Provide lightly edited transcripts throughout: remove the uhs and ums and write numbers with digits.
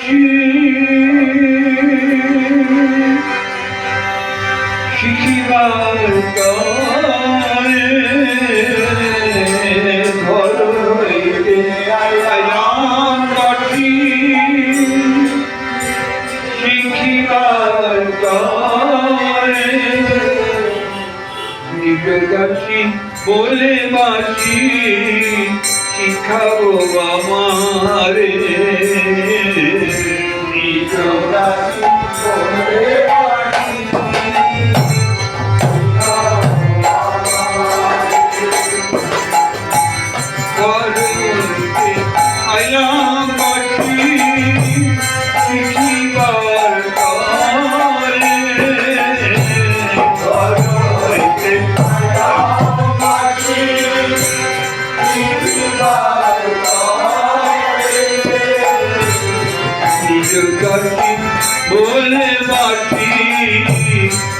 বাসি শিখিবার তরে ঘর হইতে আইলাম বাসি শিখিবার তরে নিজ দাসী বলে বাসি শিখাবো আমারে নিজ দাসী বলে বাসি আইলাম বাসি শিখিবার তরে ঘর হইতে আইলাম বাসি শিখিবার তরে নিজ দাসী বলে বাসি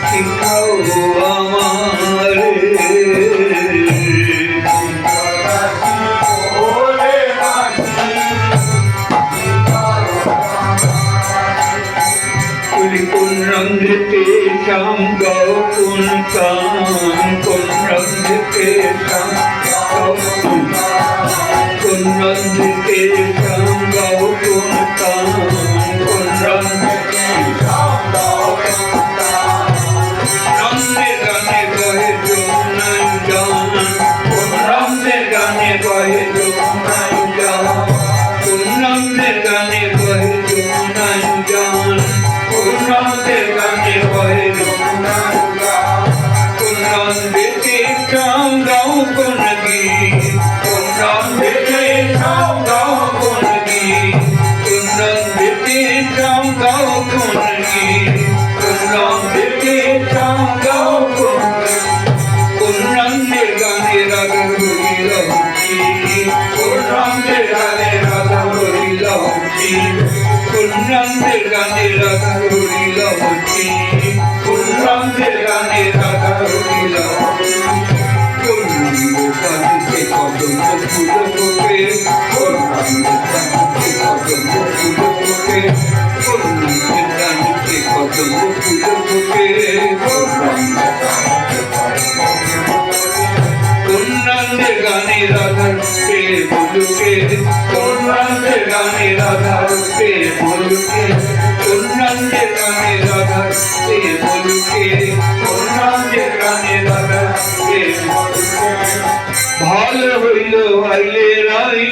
শিখাও আমারে কোন রঙতে শ্যাম গাও কোন কাম কোন রঙতে শ্যাম গাও কোন রঙতে শ্যাম গাও কোন কাম কোন রঙতে শ্যাম গাও রঙের গানে বহে যমুনায় গান কোন রঙের গানে বহে যমুনায় গান কোন রঙের গানে বহে যমুনায় গান কোন রঙের গানে বহে যমুনায় গান কোন রঙেতে শ্যাম গাও কোন গীত কোন রঙেতে শ্যাম গাও কোন গীত কোন রঙেতে শ্যাম গাও কোন গীত কোন রঙেতে শ্যাম গাও কোন কোন রঙের গানে রাধা হরিল কোন রঙের গানে রাধা হরিল কোন রঙের গানে রাধা হরিল কোন রঙের গানে রাধা হরিল কোন রঙের গানে কদম ফুল ফোটে কোন রঙের গানে কদম ফুল ফোটে কোন রঙের গানে কদম ফুল ফোটে কোন রঙের গানে রাধা রূপে বলুকে কোন রঙের গানে রাধা রূপে বলুকে কোন রঙের গানে রাধা রূপে বলুকে কোন রঙের গানে রাধা রূপে বলুকে ভালো হইল আইলে রাই